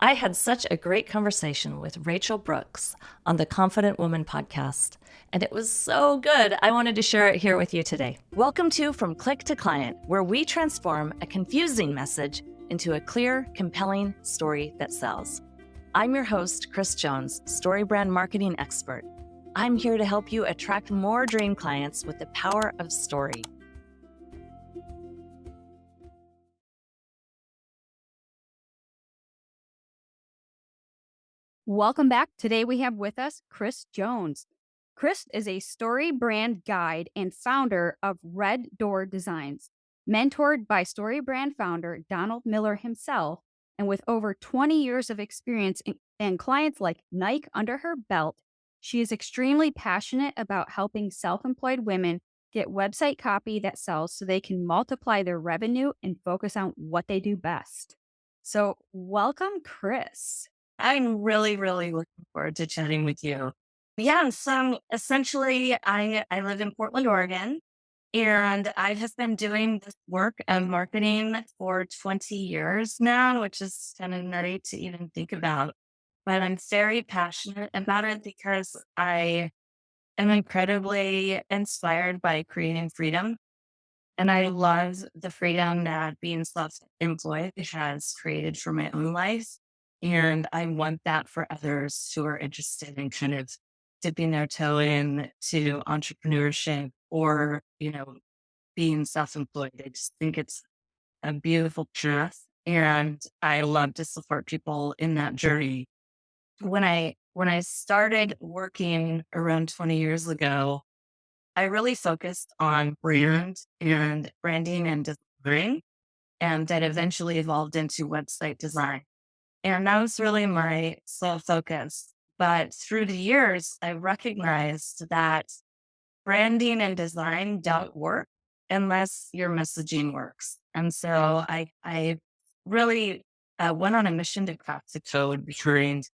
I had such a great conversation with Rachel Brooks on the Confident Woman podcast, and it was so good. I wanted to share it here with you today. Welcome to From Click to Client, where we transform a confusing message into a clear, compelling story that sells. I'm your host, Kris Jones, StoryBrand marketing expert. I'm here to help you attract more dream clients with the power of story. Welcome back. Today we have with us Kris Jones. Kris is a StoryBrand guide and founder of Red Door Designs. Mentored by StoryBrand founder Donald Miller himself, and with over 20 years of experience and clients like Nike under her belt, she is extremely passionate about helping self-employed women get website copy that sells so they can multiply their revenue and focus on what they do best. So welcome, Kris. I'm really looking forward to chatting with you. Yeah, so essentially, I live in Portland, Oregon, and I have been doing this work of marketing for 20 years now, which is kind of nutty to even think about. But I'm very passionate about it because I am incredibly inspired by creating freedom. And I love the freedom that being self-employed has created for my own life. And I want that for others who are interested in kind of dipping their toe in to entrepreneurship or, being self-employed. I just think it's a beautiful path. And I love to support people in that journey. When I started working around 20 years ago, I really focused on branding and design, and that eventually evolved into website design. And that was really my sole focus. But through the years, I recognized that branding and design don't work unless your messaging works. And so I really went on a mission to crack the code behind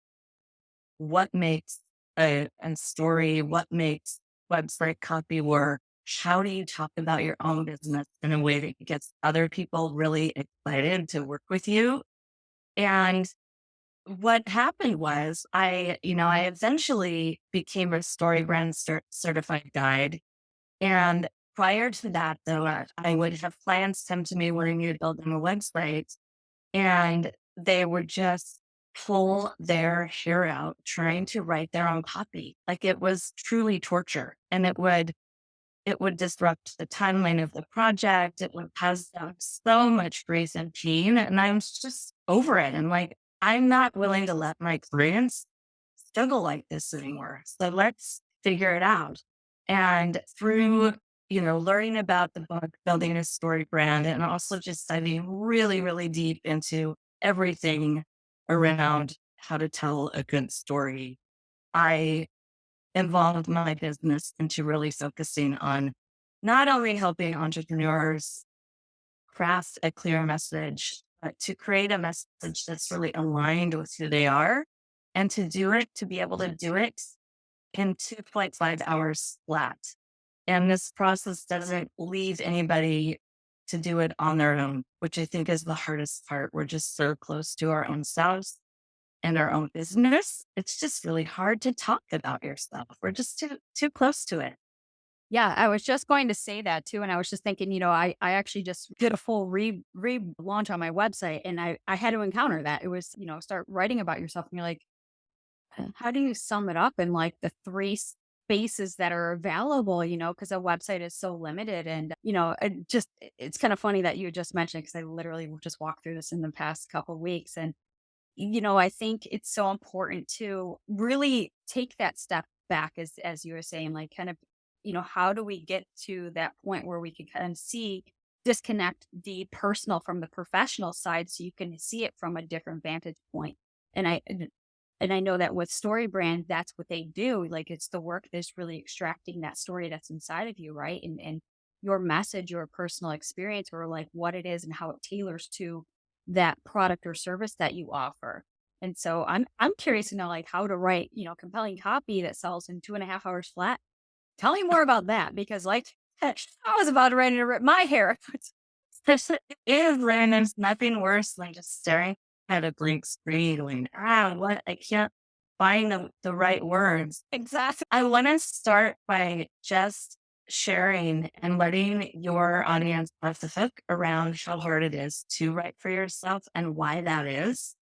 what makes a story, what makes website copy work. How do you talk about your own business in a way that gets other people really excited to work with you? And what happened was I eventually became a StoryBrand certified guide. And prior to that, though, I would have clients come to me wanting me to build them a website, and they would just pull their hair out trying to write their own copy. Like it was truly torture, and it would disrupt the timeline of the project. It would cause them so much grief and pain. And I was just over it. And like, I'm not willing to let my clients struggle like this anymore. So let's figure it out. And through, learning about the book, building a story brand, and also just diving really deep into everything around how to tell a good story, I evolved my business into really focusing on not only helping entrepreneurs craft a clear message, but to create a message that's really aligned with who they are, and to be able to do it in 2.5 hours flat. And this process doesn't leave anybody to do it on their own, which I think is the hardest part. We're just so close to our own selves and our own business. It's just really hard to talk about yourself. We're just too close to it. Yeah, I was just going to say that too. And I was just thinking, I actually just did a full relaunch on my website, and I had to encounter that. It was, start writing about yourself and you're like, how do you sum it up in like the three spaces that are available, because a website is so limited. And, it's kind of funny that you just mentioned, because I literally just walked through this in the past couple of weeks. And, I think it's so important to really take that step back, as you were saying, like kind of, how do we get to that point where we can kind of disconnect the personal from the professional side so you can see it from a different vantage point. And I know that with StoryBrand, that's what they do. Like it's the work that's really extracting that story that's inside of you, right? And your message, your personal experience, or like what it is and how it tailors to that product or service that you offer. And so I'm curious to know like how to write, compelling copy that sells in 2.5 hours flat. Tell me more about that, because like I was about ready to rip my hair. It is, and there's nothing worse than just staring at a blank screen going, what? I can't find the right words. Exactly. I want to start by just sharing and letting your audience off the hook around how hard it is to write for yourself and why that is.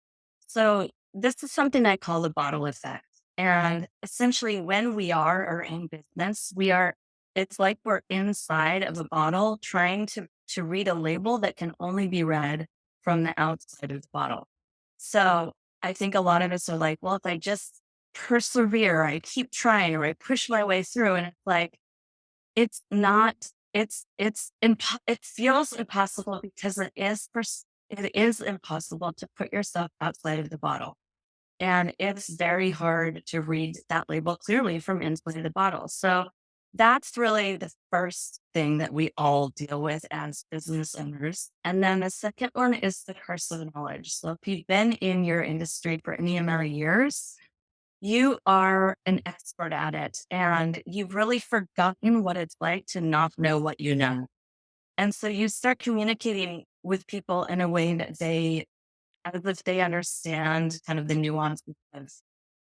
So, this is something I call the bottle effect. And essentially, when we are our own business, it's like we're inside of a bottle trying to read a label that can only be read from the outside of the bottle. So, I think a lot of us are like, well, if I just persevere, I keep trying, or I push my way through. And it's like, it's not, it feels impossible because it is impossible to put yourself outside of the bottle. And it's very hard to read that label clearly from inside the bottle. So that's really the first thing that we all deal with as business owners. And then the second one is the curse of knowledge. So if you've been in your industry for any amount of years, you are an expert at it and you've really forgotten what it's like to not know what you know. And so you start communicating with people in a way that as if they understand kind of the nuances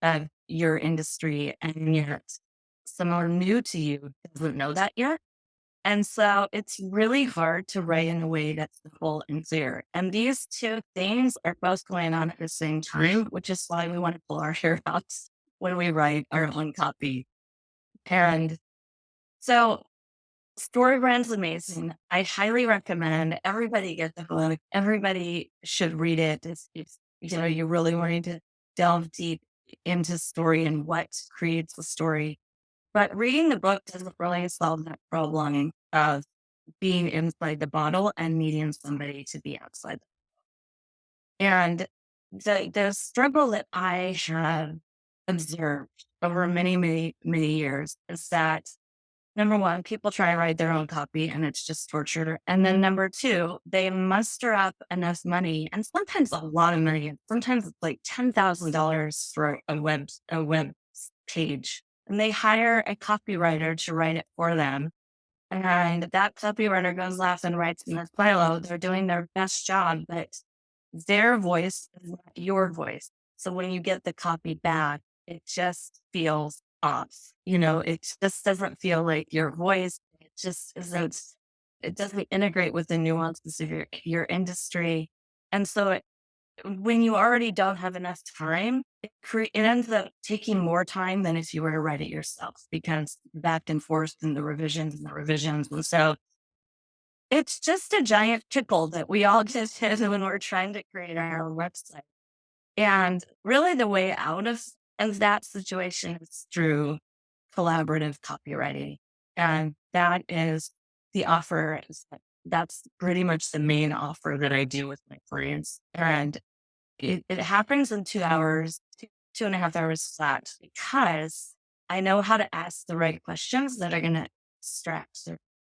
of your industry, and yet someone new to you doesn't know that yet. And so it's really hard to write in a way that's simple and clear. And these two things are both going on at the same time, which is why we want to pull our hair out when we write our own copy. And so StoryBrand's amazing. I highly recommend everybody get the book. Everybody should read it. It's you really wanting to delve deep into story and what creates the story. But reading the book doesn't really solve that problem of being inside the bottle and needing somebody to be outside. And the struggle that I have observed over many, many, many years is that number one, people try and write their own copy and it's just torture. And then number two, they muster up enough money and sometimes a lot of money. Sometimes it's like $10,000 for a web page. And they hire a copywriter to write it for them. And that copywriter goes off and writes in their silo. They're doing their best job, but their voice is not your voice. So when you get the copy back, it just feels off. It just doesn't feel like your voice. It just isn't, it doesn't integrate with the nuances of your industry. And so when you already don't have enough time, it ends up taking more time than if you were to write it yourself because back and forth and the revisions and the revisions. And so it's just a giant pickle that we all just hit when we're trying to create our own website. And really the way out of that situation is through collaborative copywriting. And that is the offer. That's pretty much the main offer that I do with my clients. And it happens in 2 hours, 2.5 hours flat because I know how to ask the right questions that are going to extract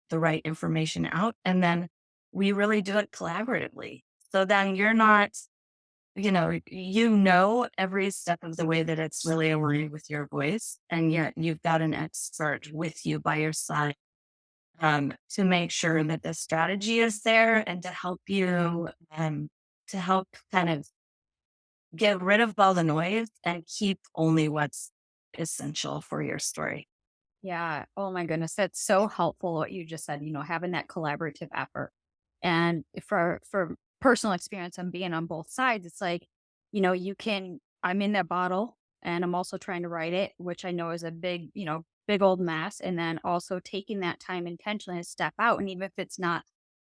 the right information out. And then we really do it collaboratively. So then you're not, every step of the way that it's really aligned with your voice. And yet you've got an expert with you by your side to make sure that the strategy is there and to help kind of get rid of all the noise and keep only what's essential for your story. Yeah. Oh my goodness. That's so helpful what you just said, having that collaborative effort. And for personal experience and being on both sides, it's like, I'm in that bottle and I'm also trying to write it, which I know is a big old mess. And then also taking that time intentionally to step out. And even if it's not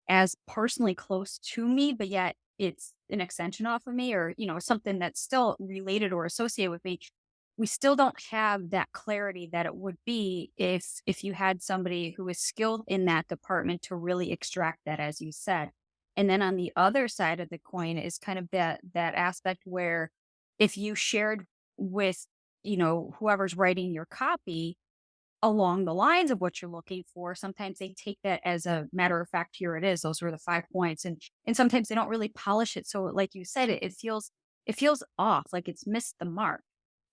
as personally close to me, but yet it's an extension off of me or, something that's still related or associated with me, we still don't have that clarity that it would be if you had somebody who is skilled in that department to really extract that, as you said. And then on the other side of the coin is kind of that aspect where if you shared with, whoever's writing your copy along the lines of what you're looking for, sometimes they take that as a matter of fact, here it is. Those were the 5 points. And sometimes they don't really polish it. So like you said, it feels off, like it's missed the mark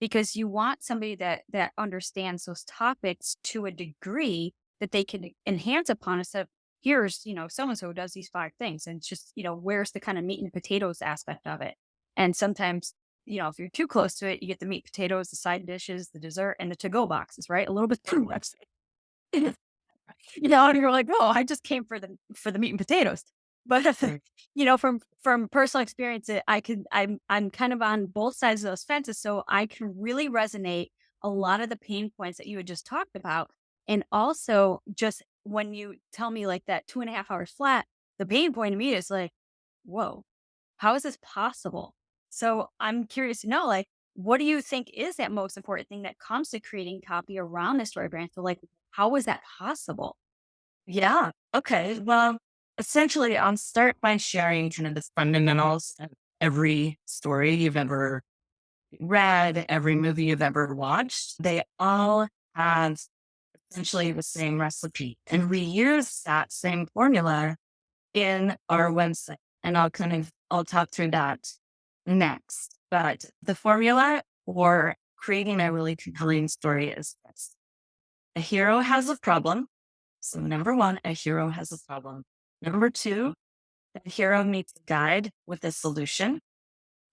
because you want somebody that understands those topics to a degree that they can enhance upon instead of here's, so and so does these 5 things. And it's just, where's the kind of meat and potatoes aspect of it. And sometimes, if you're too close to it, you get the meat, potatoes, the side dishes, the dessert, and the to-go boxes, right? A little bit too much. And you're like, "Oh, I just came for the meat and potatoes." But, Right. from personal experience, I'm kind of on both sides of those fences, so I can really resonate a lot of the pain points that you had just talked about. And also, just when you tell me, like, that 2.5 hours flat, the pain point to me is like, "Whoa, how is this possible?" So, I'm curious to know, like, what do you think is that most important thing that comes to creating copy around the story brand? So, like, how was that possible? Yeah. Okay. Well, essentially, I'll start by sharing kind of the fundamentals of every story you've ever read, every movie you've ever watched. They all have essentially the same recipe. And we use that same formula in our website. And I'll talk through that next. But the formula for creating a really compelling story is this. A hero has a problem. So number one, a hero has a problem. Number two, the hero meets a guide with a solution.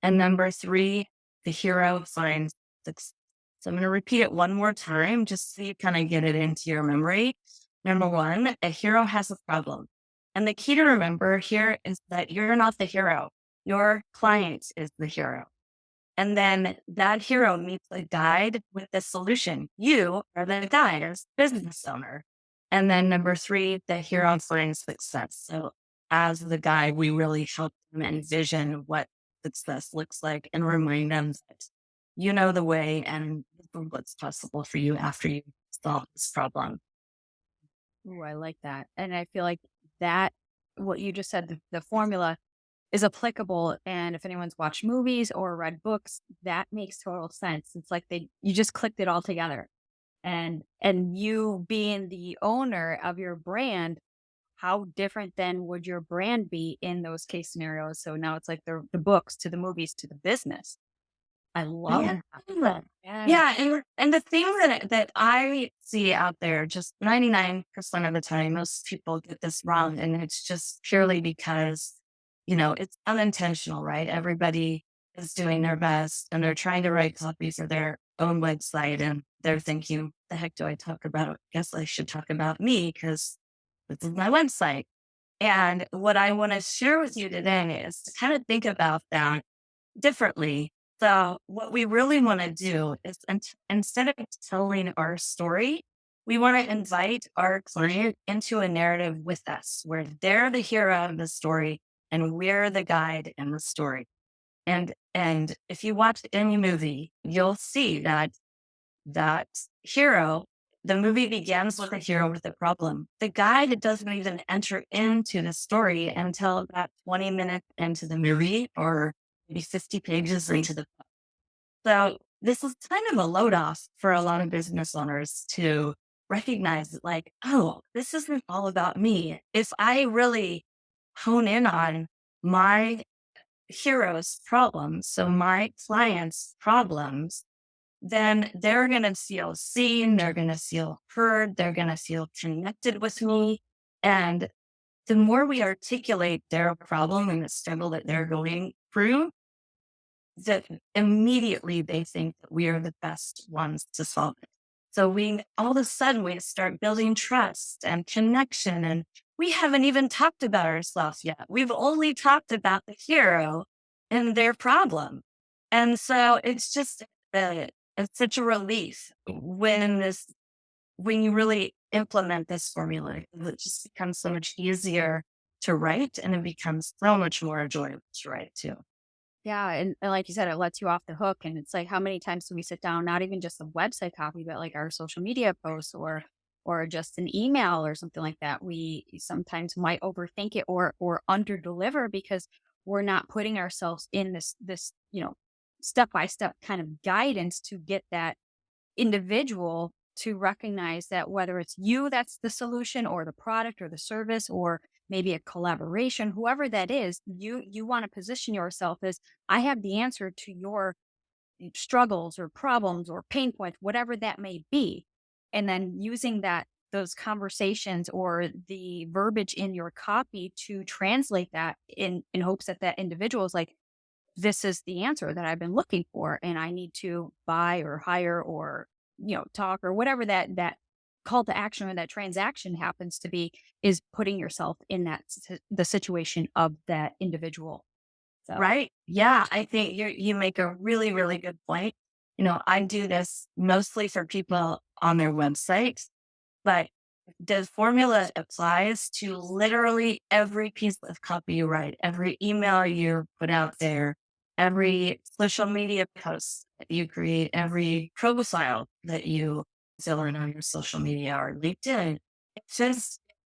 And number three, the hero finds success. So I'm going to repeat it one more time just so you kind of get it into your memory. Number one, a hero has a problem. And the key to remember here is that you're not the hero. Your client is the hero. And then that hero meets a guide with the solution. You are the guide as business owner. And then number three, the hero finds success. So as the guide, we really help them envision what success looks like and remind them that you know the way and what's possible for you after you solve this problem. Ooh, I like that. And I feel like that, what you just said, the formula is applicable. And if anyone's watched movies or read books, that makes total sense. It's like you just clicked it all together. And you being the owner of your brand, how different then would your brand be in those case scenarios? So now it's like the books to the movies to the business. I love Yeah. that. Yeah. Yeah, and the thing that I see out there, just 99% of the time, most people get this wrong, and it's just purely because, it's unintentional, right? Everybody is doing their best, and they're trying to write copy for their own website, and they're thinking, "The heck do I talk about? Guess I should talk about me because this is my website." And what I want to share with you today is to kind of think about that differently. So, what we really want to do is instead of telling our story, we want to invite our client into a narrative with us where they're the hero of the story and we're the guide in the story. And if you watch any movie, you'll see that hero, the movie begins with a hero with a problem. The guide doesn't even enter into the story until about 20 minutes into the movie or maybe 50 pages into the book. So this is kind of a load off for a lot of business owners to recognize that, like, oh, this isn't all about me. If I really hone in on my hero's problems, so my client's problems, then they're going to feel seen, they're going to feel heard, they're going to feel connected with me. And the more we articulate their problem and the struggle that they're going through, that immediately they think that we are the best ones to solve it. So we all of a sudden we start building trust and connection, and we haven't even talked about ourselves yet. We've only talked about the hero and their problem. And so it's such a relief when you really implement this formula. It just becomes so much easier to write, and it becomes so much more enjoyable to write too. Yeah, and like you said, it lets you off the hook, and it's like, how many times do we sit down, not even just the website copy, but like our social media posts or just an email or something like that. We sometimes might overthink it or under deliver because we're not putting ourselves in this, step by step kind of guidance to get that individual to recognize that whether it's you that's the solution or the product or the service or maybe a collaboration, whoever that is, you want to position yourself as, I have the answer to your struggles or problems or pain points, whatever that may be. And then using those conversations or the verbiage in your copy to translate that in hopes that that individual is like, this is the answer that I've been looking for, and I need to buy or hire or, talk or whatever that call to action or that transaction happens to be, is putting yourself in the situation of that individual. So, Right. Yeah. I think you make a really, really good point. I do this mostly for people on their website, but the formula applies to literally every piece of copy you write, every email you put out there, every social media post that you create, every profile that you fill in on your social media or LinkedIn.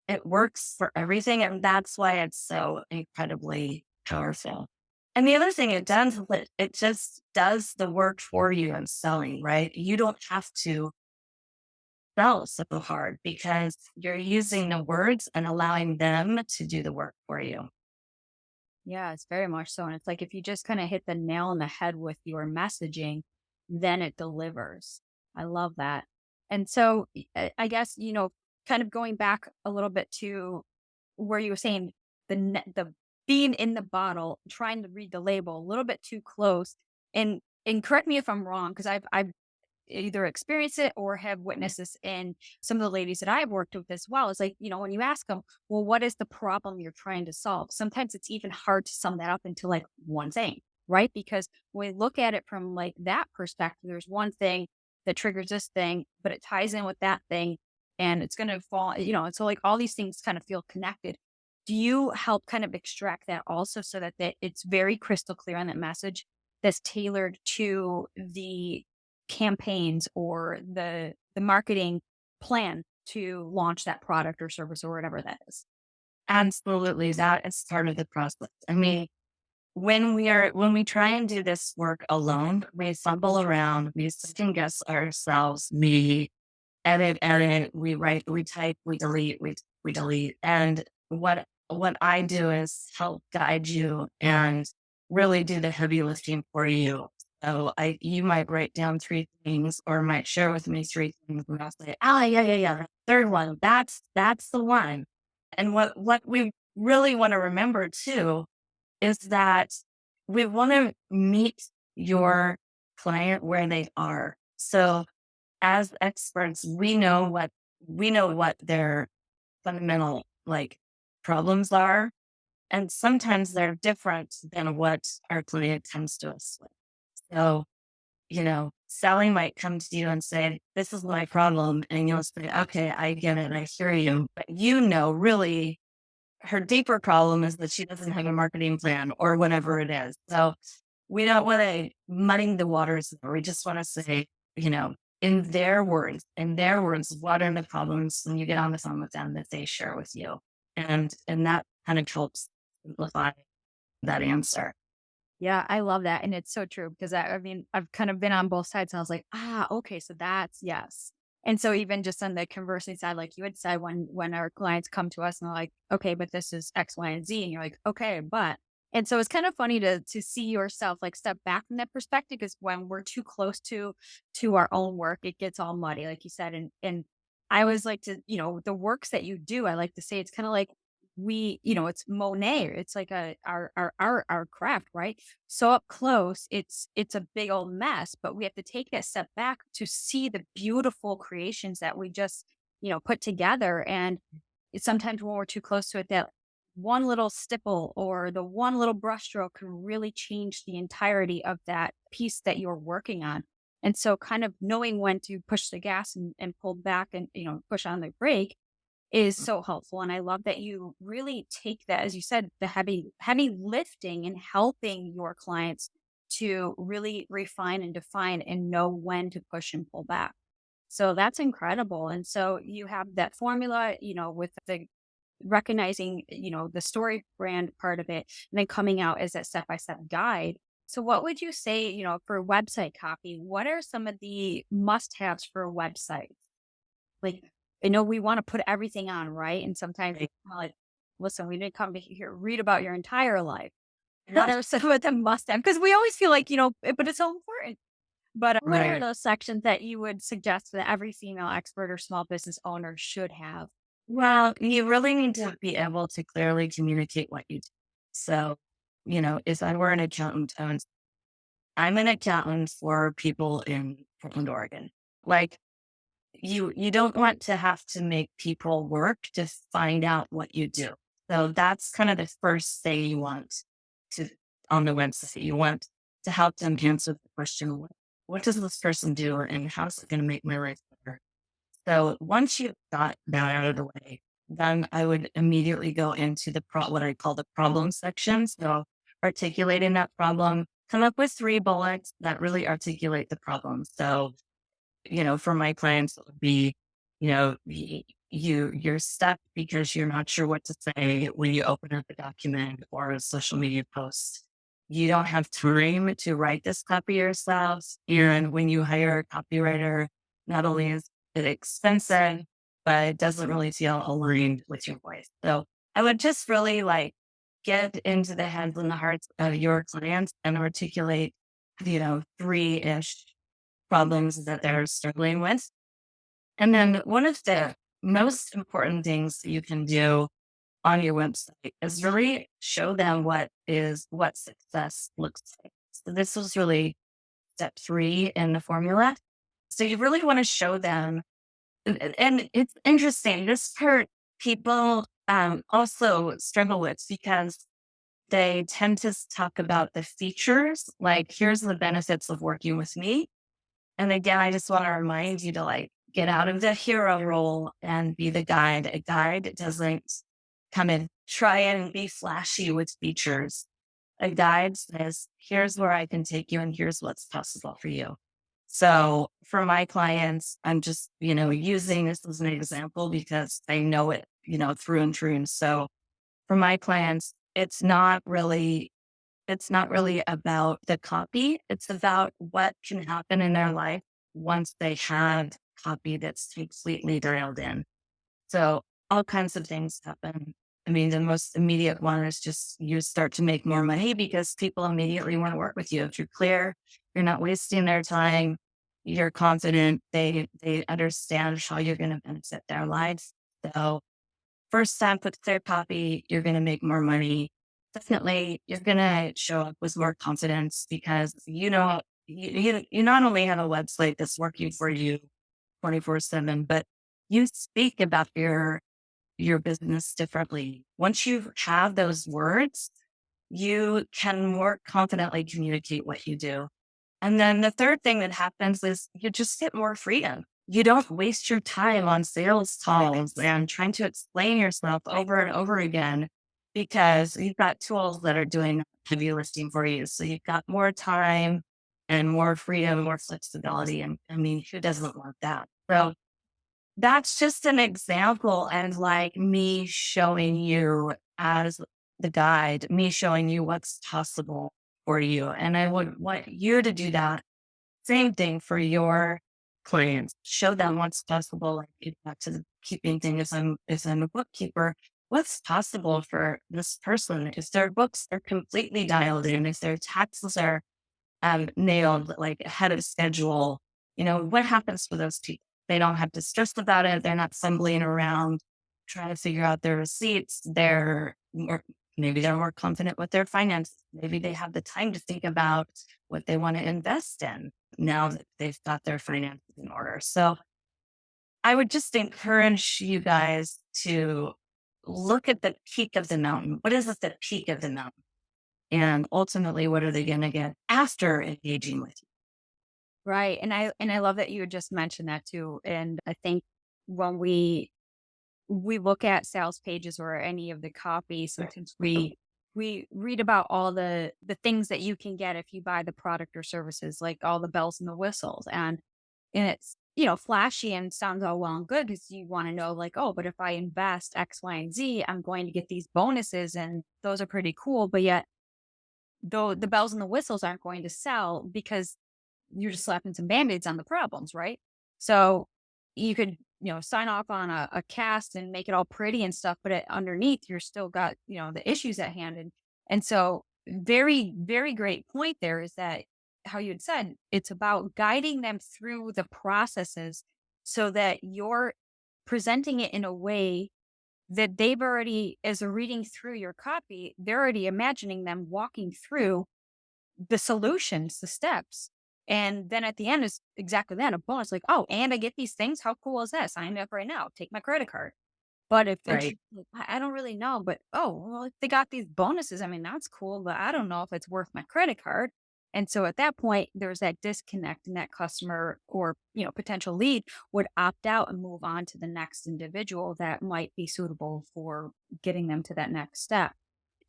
It works for everything. And that's why it's so incredibly powerful. And the other thing it does, is it just does the work for you in selling, right? You don't have to sell so hard because you're using the words and allowing them to do the work for you. yeah, it's very much so. And it's like if you just kind of hit the nail on the head with your messaging, then it delivers. I love that. And so I guess, kind of going back a little bit to where you were saying the being in the bottle, trying to read the label a little bit too close. And correct me if I'm wrong, because I've either experienced it or have witnessed this in some of the ladies that I've worked with as well. It's like, when you ask them, well, what is the problem you're trying to solve? Sometimes it's even hard to sum that up into like one thing, right? Because when we look at it from like that perspective, there's one thing that triggers this thing, but it ties in with that thing and it's going to fall, and so like all these things kind of feel connected. Do you help kind of extract that also so that it's very crystal clear on that message that's tailored to the campaigns or the marketing plan to launch that product or service or whatever that is? Absolutely. That is part of the process. I mean, when we try and do this work alone, we fumble around, we second guess ourselves, we edit, we write, we type, we delete. And what I do is help guide you and really do the heavy lifting for you. So you might write down three things or might share with me three things and I'll say, yeah, yeah, yeah. The third one, that's the one. And what we really want to remember too is that we want to meet your client where they are. So as experts, we know what their fundamental like problems are. And sometimes they're different than what our client comes to us with. So, Sally might come to you and say, this is my problem. And you'll say, okay, I get it. I hear you. But really her deeper problem is that she doesn't have a marketing plan or whatever it is. So we don't want to muddy the waters. We just want to say, you know, in their words, what are the problems when you get on the phone with them that they share with you? And that kind of helps simplify that answer. Yeah, I love that. And it's so true because I mean, I've kind of been on both sides. And I was like, okay, so that's yes. And so even just on the conversing side, like you had said, when our clients come to us and they're like, okay, but this is X, Y, and Z, and you're like, okay, but and so it's kind of funny to see yourself like step back from that perspective because when we're too close to our own work, it gets all muddy, like you said. And I always like to, the works that you do, I like to say it's kind of like it's Monet. It's like our craft, right? So up close, it's a big old mess, but we have to take that step back to see the beautiful creations that we just, put together. And it's sometimes when we're too close to it, that one little stipple or the one little brushstroke can really change the entirety of that piece that you're working on. And so kind of knowing when to push the gas and pull back and, push on the brake is so helpful. And I love that you really take that, as you said, the heavy lifting and helping your clients to really refine and define and know when to push and pull back. So that's incredible. And so you have that formula, with the recognizing, the story brand part of it, and then coming out as that step-by-step guide. So what would you say, for website copy, what are some of the must-haves for a website? Like, I know we wanna put everything on, right? And sometimes Right. we're like, "Listen, we didn't come to here read about your entire life." What are some of the must have? Because we always feel like, but it's so important. But, what are Right. those sections that you would suggest that every female expert or small business owner should have? Well, you really need to be able to clearly communicate what you do. So if I were an accountant, I'm an accountant for people in Portland, Oregon. Like you don't want to have to make people work to find out what you do. So that's kind of the first thing you want to on the website. You want to help them answer the question, what does this person do and how's it going to make my life better? So once you've got that out of the way, then I would immediately go into what I call the problem section. So articulating that problem, come up with 3 bullets that really articulate the problem. So for my clients, it would be, you're stuck because you're not sure what to say when you open up a document or a social media post. You don't have time to write this copy yourself. And when you hire a copywriter, not only is it expensive, but it doesn't really feel aligned with your voice. So I would just really get into the heads and the hearts of your clients and articulate, 3-ish problems that they're struggling with. And then one of the most important things that you can do on your website is really show them what success looks like. So this was really step 3 in the formula. So you really want to show them, and it's interesting. This part people also struggle with because they tend to talk about the features, like here's the benefits of working with me. And again, I just want to remind you to get out of the hero role and be the guide. A guide doesn't come and try and be flashy with features. A guide says, here's where I can take you and here's what's possible for you. So for my clients, I'm just, using this as an example because I know it, through and through. And so for my clients, it's not really about the copy. It's about what can happen in their life once they have copy that's completely dialed in. So all kinds of things happen. I mean, the most immediate one is just you start to make more money because people immediately want to work with you. If you're clear, you're not wasting their time, you're confident, they understand how you're going to benefit their lives. So first time with clear copy, you're going to make more money. Definitely, you're going to show up with more confidence because you not only have a website that's working for you 24/7, but you speak about your business differently. Once you have those words, you can more confidently communicate what you do. And then the third thing that happens is you just get more freedom. You don't waste your time on sales calls and trying to explain yourself over and over again because you've got tools that are doing heavy lifting for you. So you've got more time and more freedom, more flexibility. And I mean, who doesn't want that? So that's just an example and me showing you as the guide, me showing you what's possible for you. And I would want you to do that. Same thing for your clients. Show them what's possible. Like get back to the keeping thing. If I'm a bookkeeper, what's possible for this person? If their books are completely dialed in, if their taxes are nailed, ahead of schedule, what happens for those people? They don't have to stress about it. They're not fumbling around trying to figure out their receipts. Maybe they're more confident with their finances. Maybe they have the time to think about what they want to invest in now that they've got their finances in order. So I would just encourage you guys to look at the peak of the mountain. What is at the peak of the mountain? And ultimately, what are they going to get after engaging with you? Right. And I love that you had just mentioned that too. And I think when we look at sales pages or any of the copy, sometimes we read about all the things that you can get if you buy the product or services, like all the bells and the whistles. And it's, flashy and sounds all well and good because you want to know, like, oh, but if I invest X, Y, and Z, I'm going to get these bonuses and those are pretty cool. But yet though the bells and the whistles aren't going to sell because you're just slapping some band-aids on the problems, right? So you could, sign off on a cast and make it all pretty and stuff, but underneath you're still got, the issues at hand. And so very, very great point there is that how you had said it's about guiding them through the processes so that you're presenting it in a way that they've already, as they're reading through your copy, they're already imagining them walking through the solutions, the steps. And then at the end is exactly that, a bonus like, oh, and I get these things. How cool is that? Sign me up right now. Take my credit card. But if and Right. she's like, I don't really know, but oh, well, if they got these bonuses, I mean, that's cool, but I don't know if it's worth my credit card. And so at that point, there's that disconnect, and that customer or, potential lead would opt out and move on to the next individual that might be suitable for getting them to that next step.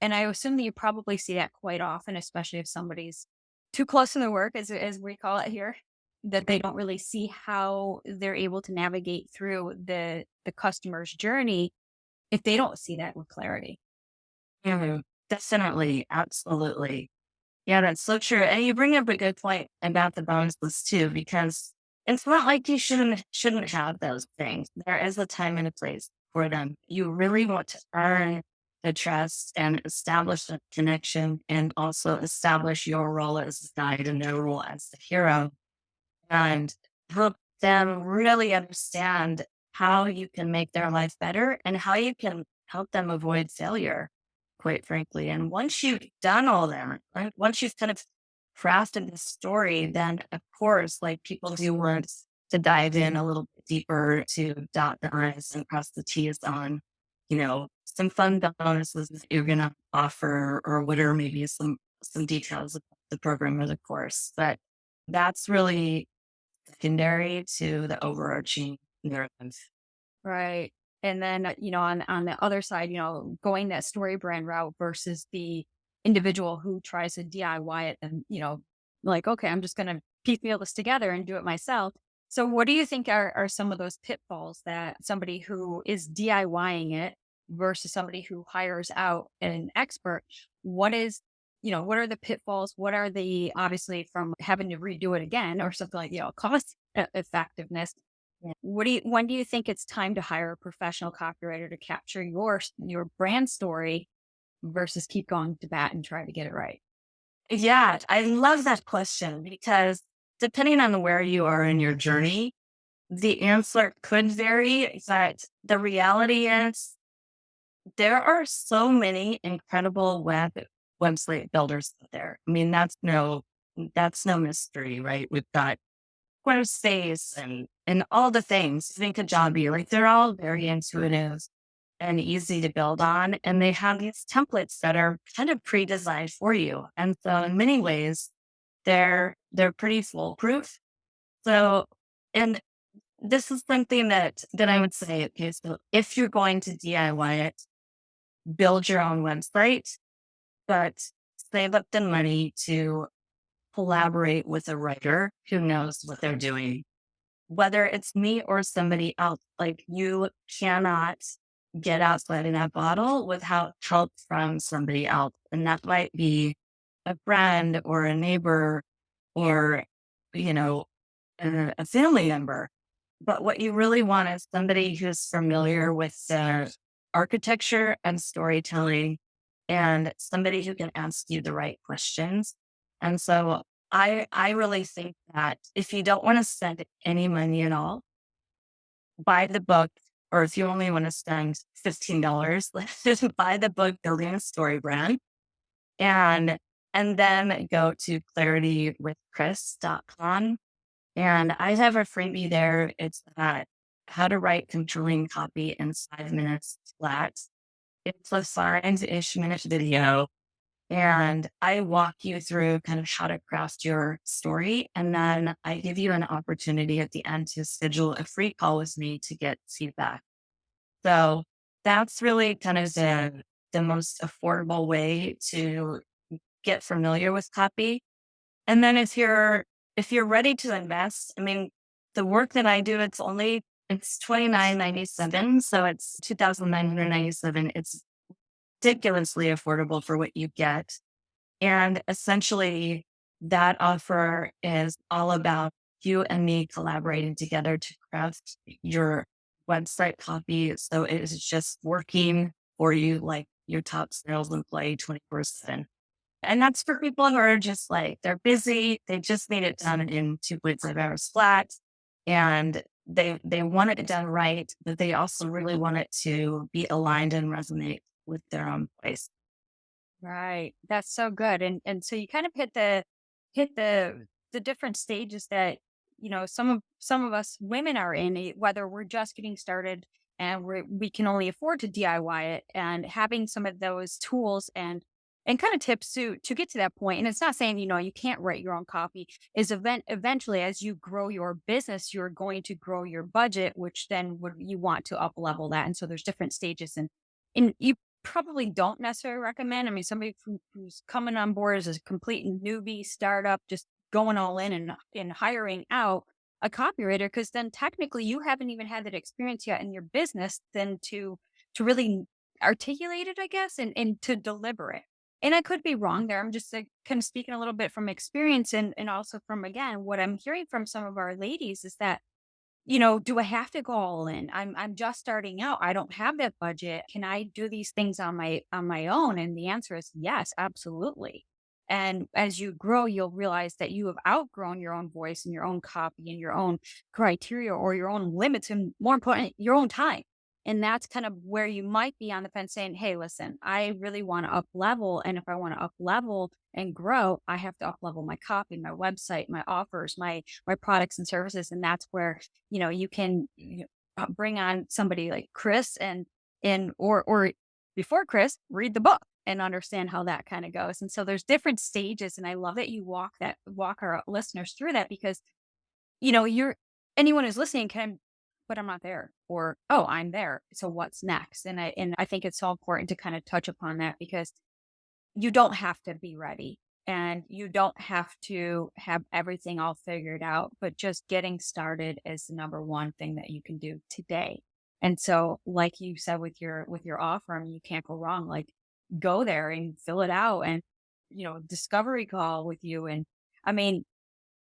And I assume that you probably see that quite often, especially if somebody's too close to their work, as we call it here, that they don't really see how they're able to navigate through the customer's journey if they don't see that with clarity. Mhm. Definitely. Absolutely. Yeah, that's so true. And you bring up a good point about the bonus list too, because it's not like you shouldn't have those things. There is a time and a place for them. You really want to earn the trust and establish a connection, and also establish your role as the guide and their role as the hero, and help them really understand how you can make their life better and how you can help them avoid failure, quite frankly. And once you've done all that, right, once you've kind of crafted the story, then of course, like, people do want to dive in a little bit deeper to dot the I's and cross the T's on, some fun bonuses that you're going to offer, or whatever, maybe some details of the program or the course. But that's really secondary to the overarching narrative. Right. And then, on the other side, going that story brand route versus the individual who tries to DIY it and, like, okay, I'm just going to piecemeal this together and do it myself. So what do you think are some of those pitfalls that somebody who is DIYing it versus somebody who hires out an expert? What are the pitfalls? What are the, obviously, from having to redo it again or something like, cost effectiveness? When do you think it's time to hire a professional copywriter to capture your brand story versus keep going to bat and try to get it right? Yeah, I love that question, because depending on where you are in your journey, the answer could vary. But the reality is, there are so many incredible website builders out there. I mean, that's no mystery, right? We've got Squarespace and all the things. Think of Kajabi, like, they're all very intuitive and easy to build on, and they have these templates that are kind of pre-designed for you. And so in many ways, they're pretty foolproof. So, and this is something that I would say, okay, so if you're going to DIY it, build your own website, but save up the money to collaborate with a writer who knows what they're doing. Whether it's me or somebody else, like, you cannot get outside of that bottle without help from somebody else. And that might be a friend or a neighbor, or, you know, a family member. But what you really want is somebody who's familiar with the architecture and storytelling, and somebody who can ask you the right questions. And so I really think that if you don't want to spend any money at all, buy the book. Or if you only want to spend $15, let's just buy the book, Building a Story Brand, and and then go to claritywithkris.com. And I have a freebie there. It's how to write compelling copy in 5 minutes flat. It's a 5-ish minute video. And I walk you through kind of how to craft your story. And then I give you an opportunity at the end to schedule a free call with me to get feedback. So that's really kind of the most affordable way to get familiar with copy. And then if you're ready to invest, I mean, the work that I do, it's 29.97, so it's 2,997. It's ridiculously affordable for what you get. And essentially, that offer is all about you and me collaborating together to craft your website copy, so it is just working for you like your top sales employee 24/7. And that's for people who are just like, they're busy, they just need it done in 2.5 hours flat. And they want it done right, but they also really want it to be aligned and resonate with their own voice. Right. That's so good. And so you kind of hit the different stages that, some of us women are in, whether we're just getting started and we can only afford to DIY it, and having some of those tools and kind of tips to get to that point. And it's not saying, you can't write your own copy, is eventually as you grow your business, you're going to grow your budget, which then would you want to up level that. And so there's different stages, and you probably don't necessarily recommend. I mean, somebody who's coming on board as a complete newbie startup, just going all in and hiring out a copywriter, because then technically you haven't even had that experience yet in your business, then to really articulate it, I guess, and to deliver it. And I could be wrong there. I'm just like, kind of speaking a little bit from experience, and also from, again, what I'm hearing from some of our ladies is that, do I have to go all in? I'm just starting out. I don't have that budget. Can I do these things on my own? And the answer is yes, absolutely. And as you grow, you'll realize that you have outgrown your own voice and your own copy and your own criteria or your own limits, and more important, your own time. And that's kind of where you might be on the fence saying, hey, listen, I really want to up level. And if I want to up level and grow, I have to up level my copy, my website, my offers, my products and services. And that's where, you can bring on somebody like Kris, or before Kris, read the book and understand how that kind of goes. And so there's different stages. And I love that you walk our listeners through that, because you're anyone who's listening can, but I'm not there, or, oh, I'm there. So what's next? And I think it's so important to kind of touch upon that, because you don't have to be ready, and you don't have to have everything all figured out, but just getting started is the number one thing that you can do today. And so, like you said, with your offer, I mean, you can't go wrong. Like, go there and fill it out, and discovery call with you. And I mean,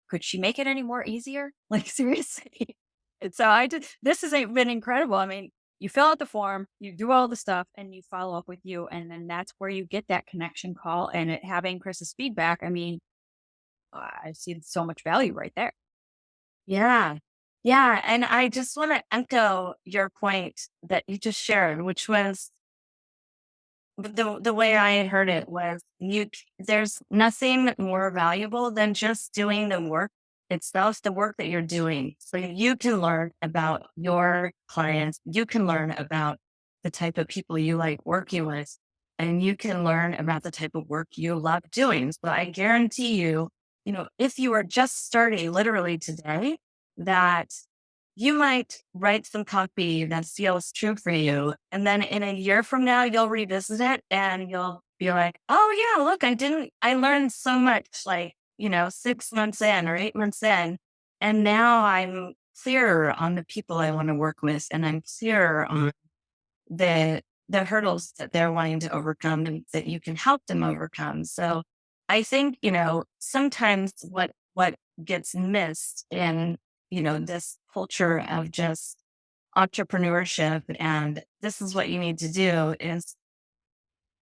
could she make it any more easier? Like, seriously. And so this has been incredible. I mean, you fill out the form, you do all the stuff, and you follow up with you. And then that's where you get that connection call, and having Chris's feedback. I mean, I see so much value right there. Yeah. Yeah. And I just want to echo your point that you just shared, which was the way I heard it was there's nothing more valuable than just doing the work itself, the work that you're doing. So you can learn about your clients, you can learn about the type of people you like working with, and you can learn about the type of work you love doing. So I guarantee you, if you are just starting literally today, that you might write some copy that feels true for you. And then in a year from now, you'll revisit it and you'll be like, oh, yeah, look, I learned so much, like, 6 months in or 8 months in. And now I'm clearer on the people I want to work with. And I'm clearer on the hurdles that they're wanting to overcome and that you can help them overcome. So I think, sometimes what gets missed in, this culture of just entrepreneurship, and this is what you need to do, is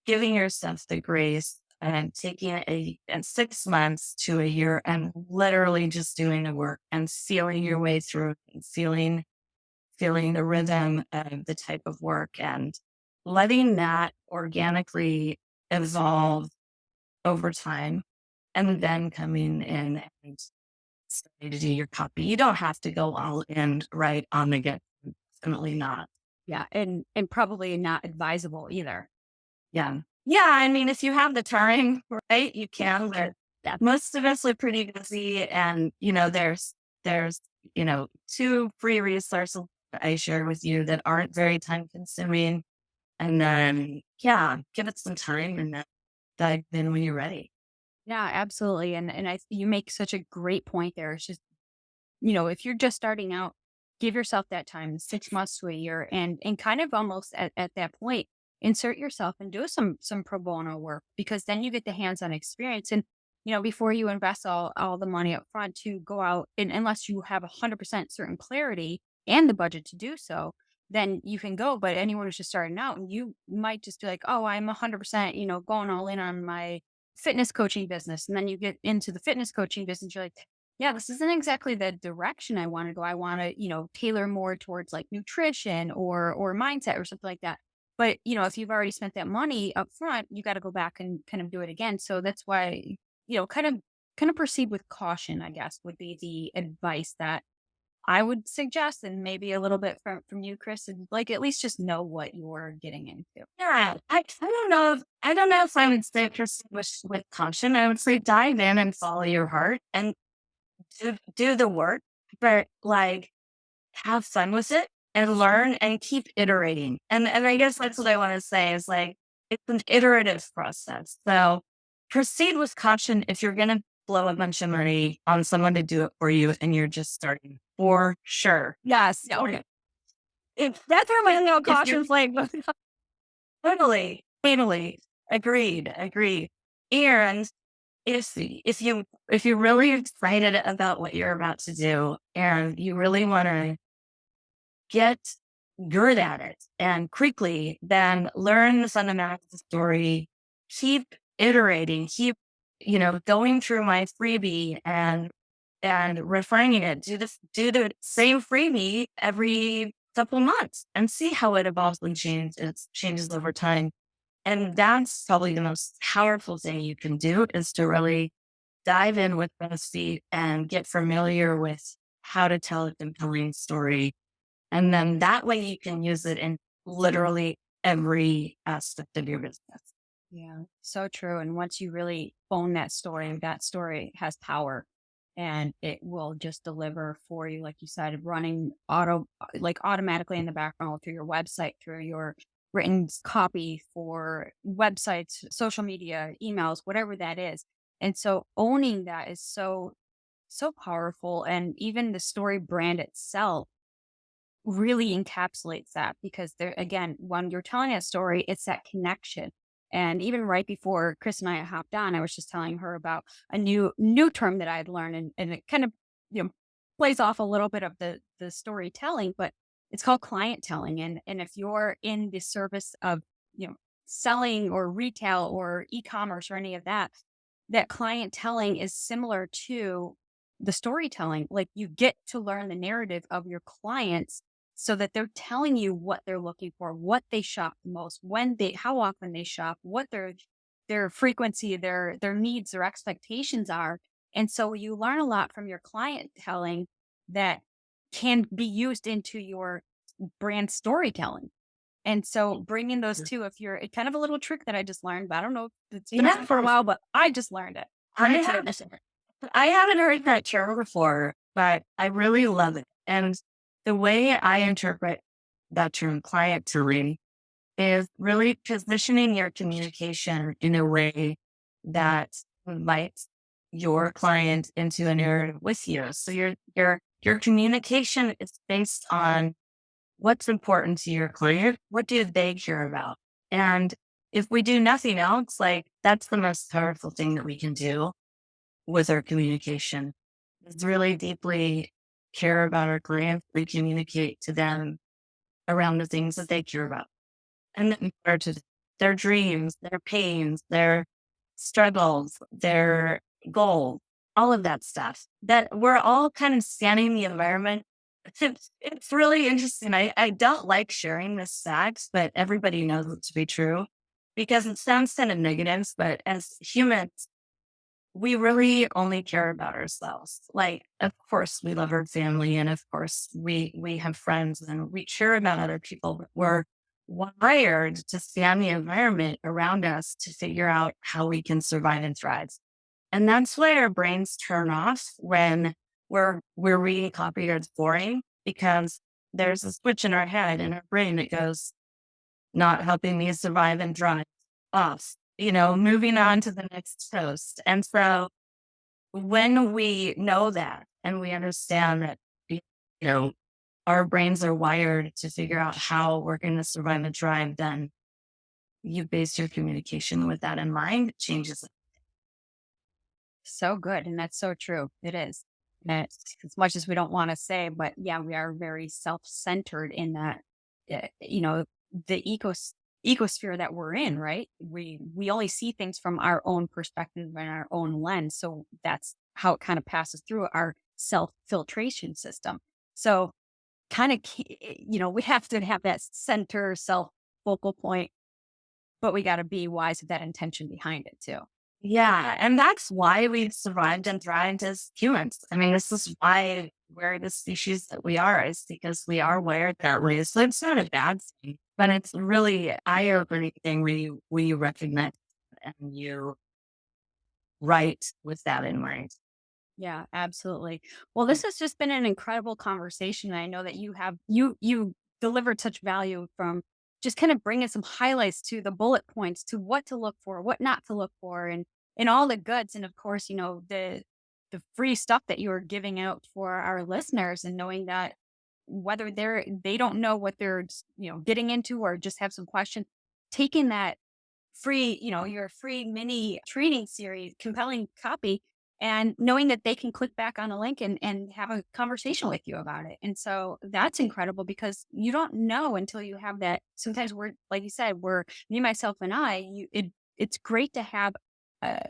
giving yourself the grace and taking and 6 months to a year and literally just doing the work and feeling your way through and feeling the rhythm of the type of work, and letting that organically evolve over time, and then coming in and starting to do your copy. You don't have to go all in right on the get. Definitely not. Yeah. And probably not advisable either. Yeah. Yeah. I mean, if you have the time, right, you can, but Yeah. most of us are pretty busy. And, there's, two free resources that I share with you that aren't very time consuming. And then, yeah, give it some time and then dive in when you're ready. Yeah, absolutely. And you make such a great point there. It's just, if you're just starting out, give yourself that time, 6 months to a year, and kind of almost at that point, insert yourself and do some pro bono work, because then you get the hands-on experience. And, before you invest all the money up front to go out, and unless you have 100% certain clarity and the budget to do so, then you can go. But anyone who's just starting out, and you might just be like, oh, I'm 100%, going all in on my fitness coaching business. And then you get into the fitness coaching business, you're like, yeah, this isn't exactly the direction I want to go. I want to, tailor more towards like nutrition or mindset or something like that. But, if you've already spent that money up front, you got to go back and kind of do it again. So that's why, kind of proceed with caution, I guess, would be the advice that I would suggest, and maybe a little bit from you, Chris, and like at least just know what you're getting into. Yeah, I don't know if I would say proceed with caution. I would say dive in and follow your heart and do the work, but like have fun with it and learn and keep iterating. And I guess that's what I want to say is like it's an iterative process. So proceed with caution if you're gonna blow a bunch of money on someone to do it for you and you're just starting for sure. Yes. Yeah, okay. That's where my no If you're caution flag goes. totally agreed. And if you're really excited about what you're about to do and you really want to get good at it and quickly, then learn the fundamentals of the story, keep iterating, keep, going through my freebie and refining it. Do the same freebie every couple months and see how it evolves and changes over time. And that's probably the most powerful thing you can do is to really dive in with both feet and get familiar with how to tell a compelling story. And then that way you can use it in literally every aspect of your business. Yeah, so true. And once you really own that story has power and it will just deliver for you, like you said, running like automatically in the background through your website, through your written copy for websites, social media, emails, whatever that is. And so owning that is so powerful. And even the story brand itself really encapsulates that because there again, when you're telling a story, it's that connection. And even right before Chris and I hopped on, I was just telling her about a new term that I had learned and it kind of, you know, plays off a little bit of the storytelling, but it's called client telling. And if you're in the service of, selling or retail or e-commerce or any of that, that client telling is similar to the storytelling. Like you get to learn the narrative of your clients so that they're telling you what they're looking for, what they shop the most, how often they shop, what their frequency, their needs, their expectations are. And so you learn a lot from your client telling that can be used into your brand storytelling. And so bringing those two, if you're it's kind of a little trick that I just learned, but I don't know if it's been Yeah, around for a while, but I just learned it. I haven't, I haven't heard that term before, but I really love it. And the way I interpret that term client touring is really positioning your communication in a way that invites your client into a narrative with you. So your communication is based on what's important to your client, what do they care about? And if we do nothing else, like that's the most powerful thing that we can do with our communication is really deeply care about our clients. We communicate to them around the things that they care about and then or to their dreams, their pains, their struggles, their goals, all of that stuff that we're all kind of scanning the environment. It's really interesting. I don't like sharing this facts, but everybody knows it to be true because it sounds kind of negative, but as humans, we really only care about ourselves. Like, of course, we love our family, and of course, we have friends, and we care about other people. But we're wired to scan the environment around us to figure out how we can survive and thrive. And that's why our brains turn off when we're reading copy that's boring because there's a switch in our head and our brain that goes, not helping me survive and thrive off, moving on to the next post. And so when we know that and we understand that, know, our brains are wired to figure out how we're going to survive and thrive, then you base your communication with that in mind, it changes it. So good. And that's so true. It is. And as much as we don't want to say, but yeah, we are very self-centered in that, the ecosphere that we're in, right? We only see things from our own perspective and our own lens. So that's how it kind of passes through our self filtration system. So kind of, we have to have that center self focal point, but we got to be wise with that intention behind it too. Yeah. And that's why we've survived and thrived as humans. I mean, this is why we're the species that we are, is because we are wired that way. So it's not a bad thing, but it's really eye-opening thing when you recognize and you write with that in mind. Yeah, absolutely. Well, this has just been an incredible conversation. I know that you delivered such value from just kind of bringing some highlights to the bullet points to what to look for, what not to look for, and all the goods. And of course, the free stuff that you are giving out for our listeners, and knowing that whether they don't know what they're getting into or just have some questions, taking that free, your free mini training series, compelling copy, and knowing that they can click back on a link and have a conversation with you about it. And so that's incredible because you don't know until you have that. Sometimes we're, like you said, we're me, myself, and I, it's great to have a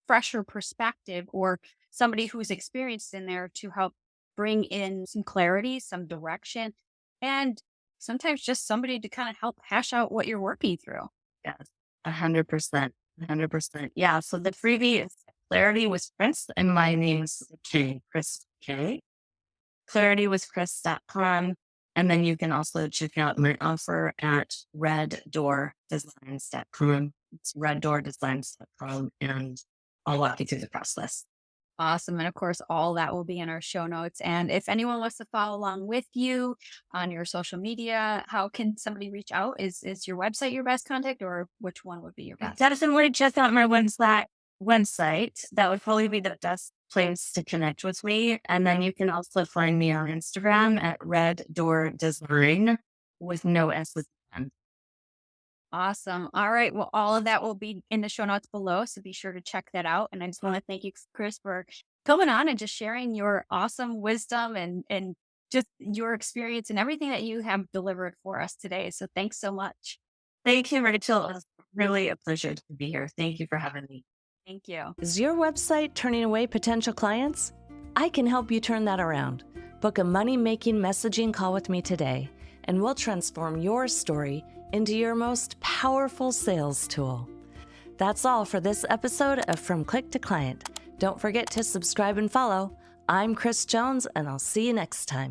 fresher perspective or somebody who's experienced in there to help bring in some clarity, some direction, and sometimes just somebody to kind of help hash out what you're working through. Yes, 100%. 100%. Yeah. So the freebie is Clarity with Chris, and my name's Kris K. ClarityWithChris.com. And then you can also check out my offer at reddoordesigns.com. It's reddoordesigns.com, and I'll walk you through the process. Awesome. And of course, all that will be in our show notes. And if anyone wants to follow along with you on your social media, how can somebody reach out? Is your website your best contact, or which one would be your best? Definitely check out my website. That would probably be the best place to connect with me. And then you can also find me on Instagram at Red Door Design with no S at the end. Awesome. All right. Well, all of that will be in the show notes below. So be sure to check that out. And I just want to thank you, Kris, for coming on and just sharing your awesome wisdom and just your experience and everything that you have delivered for us today. So thanks so much. Thank you, Rachel. It was really a pleasure to be here. Thank you for having me. Thank you. Is your website turning away potential clients? I can help you turn that around. Book a money-making messaging call with me today, and we'll transform your story into your most powerful sales tool. That's all for this episode of From Click to Client. Don't forget to subscribe and follow. I'm Kris Jones, and I'll see you next time.